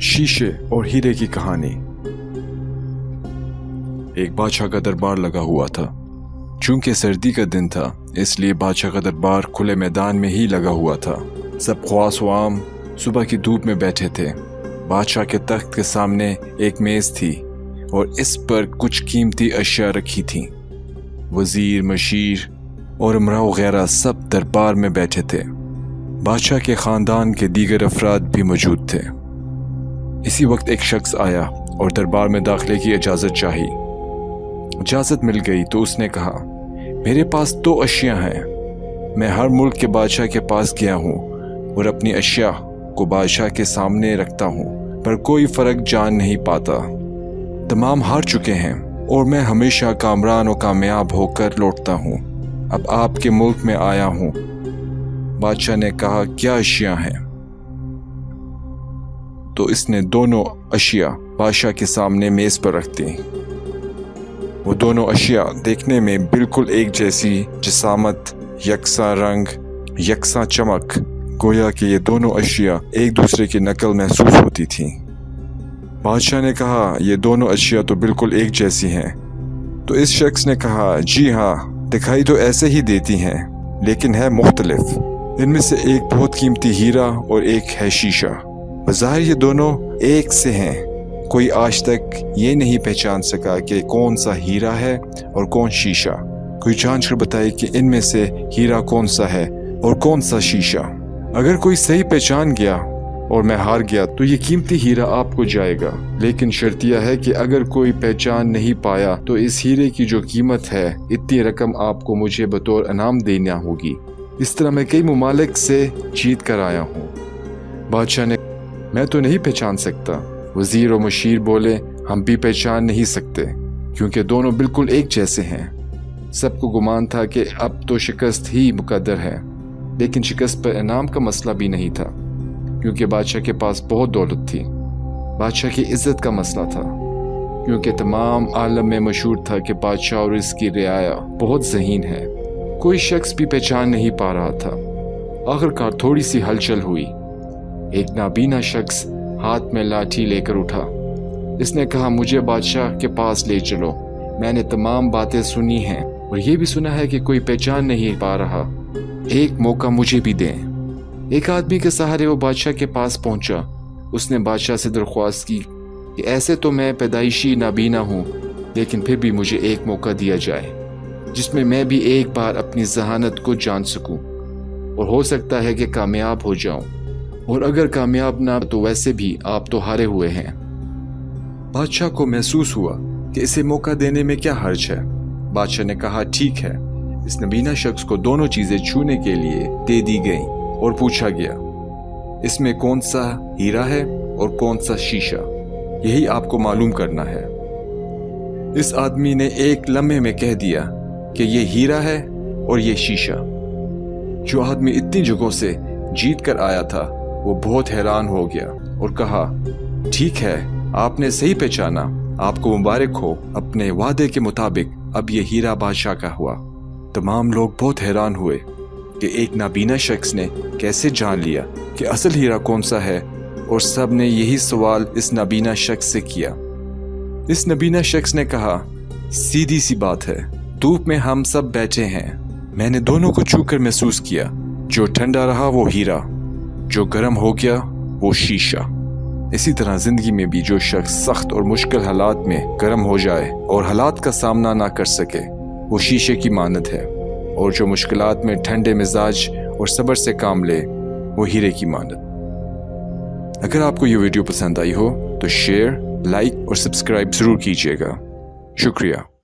शीशे और हीरे की कहानी। एक बादशाह का दरबार लगा हुआ था। चूंकि सर्दी का दिन था इसलिए बादशाह का दरबार खुले मैदान में ही लगा हुआ था। सब ख्वास व आम सुबह की धूप में बैठे थे। बादशाह के तख्त के सामने एक मेज़ थी और इस पर कुछ कीमती अशिया रखी थीं। वजीर, मशीर और उमरा वगैरह सब दरबार में बैठे थे। बादशाह के ख़ानदान के दीगर अफराद भी मौजूद थे। इसी वक्त एक शख्स आया और दरबार में दाखिले की इजाज़त चाही। इजाज़त मिल गई तो उसने कहा, मेरे पास 2 अशिया हैं। मैं हर मुल्क के बादशाह के पास गया हूँ और अपनी अशिया को बादशाह के सामने रखता हूँ, पर कोई फ़र्क जान नहीं पाता। तमाम हार चुके हैं और मैं हमेशा कामरान और कामयाब होकर लौटता हूँ। अब आपके मुल्क में आया हूँ। बादशाह ने कहा, क्या अशिया हैं? तो इसने दोनों अशिया बादशाह के सामने मेज़ पर रख दी। वो दोनों अशिया देखने में बिल्कुल एक जैसी जिसामत, यकसा रंग, यकसा चमक, गोया कि ये दोनों अशिया एक दूसरे की नकल महसूस होती थी। बादशाह ने कहा, ये दोनों अशिया तो बिल्कुल एक जैसी हैं। तो इस शख्स ने कहा, जी हाँ, दिखाई तो ऐसे ही देती हैं, लेकिन है मुख्तलिफ। इनमें से एक बहुत कीमती हीरा और एक है शीशा। बज़ाहिर ये दोनों एक से हैं। कोई आज तक ये नहीं पहचान सका कि कौन सा हीरा है और कौन शीशा। कोई जांच कर बताए कि इनमें से हीरा कौन सा है और कौन सा शीशा। अगर कोई सही पहचान गया और मैं हार गया तो ये कीमती हीरा आपको जाएगा, लेकिन शर्त यह है कि अगर कोई पहचान नहीं पाया तो इस हीरे की जो कीमत है इतनी रकम आपको मुझे बतौर इनाम देना होगी। इस तरह मैं कई मुमालिक से जीत कर आया हूँ। बादशाह ने, मैं तो नहीं पहचान सकता। वजीर और मशीर बोले, हम भी पहचान नहीं सकते क्योंकि दोनों बिल्कुल एक जैसे हैं। सबको गुमान था कि अब तो शिकस्त ही मुकद्दर है, लेकिन शिकस्त पर इनाम का मसला भी नहीं था क्योंकि बादशाह के पास बहुत दौलत थी। बादशाह की इज्जत का मसला था क्योंकि तमाम आलम में मशहूर था कि बादशाह और इसकी रियाया बहुत ज़हीन है। कोई शख्स भी पहचान नहीं पा रहा था। आखिरकार थोड़ी सी हलचल हुई। एक नाबीना शख्स हाथ में लाठी लेकर उठा। इसने कहा, मुझे बादशाह के पास ले चलो। मैंने तमाम बातें सुनी हैं और ये भी सुना है कि कोई पहचान नहीं पा रहा। एक मौका मुझे भी दें। एक आदमी के सहारे वो बादशाह के पास पहुंचा। उसने बादशाह से दरख्वास्त की कि ऐसे तो मैं पैदाइशी नाबीना हूँ, लेकिन फिर भी मुझे एक मौका दिया जाए जिसमें मैं भी एक बार अपनी जहानत को जान सकूं और हो सकता है कि कामयाब हो जाऊं, और अगर कामयाब ना तो वैसे भी आप तो हारे हुए हैं। बादशाह को महसूस हुआ कि इसे मौका देने में क्या हर्ज है। बादशाह ने कहा, ठीक है। इस नबीना शख्स को दोनों चीजें छूने के लिए दे दी गईं और पूछा गया, इसमें कौन सा हीरा है और कौन सा शीशा, यही आपको मालूम करना है। इस आदमी ने एक लम्हे में कह दिया कि ये हीरा है और ये शीशा। जो आदमी इतनी जगहों से जीत कर आया था वो बहुत हैरान हो गया और कहा, ठीक है, आपने सही पहचाना, आपको मुबारक हो। अपने वादे के मुताबिक अब ये हीरा बादशाह का हुआ। तमाम लोग बहुत हैरान हुए कि एक नाबीना शख्स ने कैसे जान लिया कि असल हीरा कौन सा है, और सब ने यही सवाल इस नाबीना शख्स से किया। इस नबीना शख्स ने कहा, सीधी सी बात है, धूप में हम सब बैठे हैं। मैंने दोनों को छू कर महसूस किया। जो ठंडा रहा वो हीरा, जो गर्म हो गया वो शीशा। इसी तरह जिंदगी में भी जो शख्स सख्त और मुश्किल हालात में गर्म हो जाए और हालात का सामना ना कर सके वो शीशे की मानद है, और जो मुश्किलात में ठंडे मिजाज और सब्र से काम ले वो हीरे की मानद। अगर आपको ये वीडियो पसंद आई हो तो शेयर, लाइक और सब्सक्राइब जरूर कीजिएगा। शुक्रिया।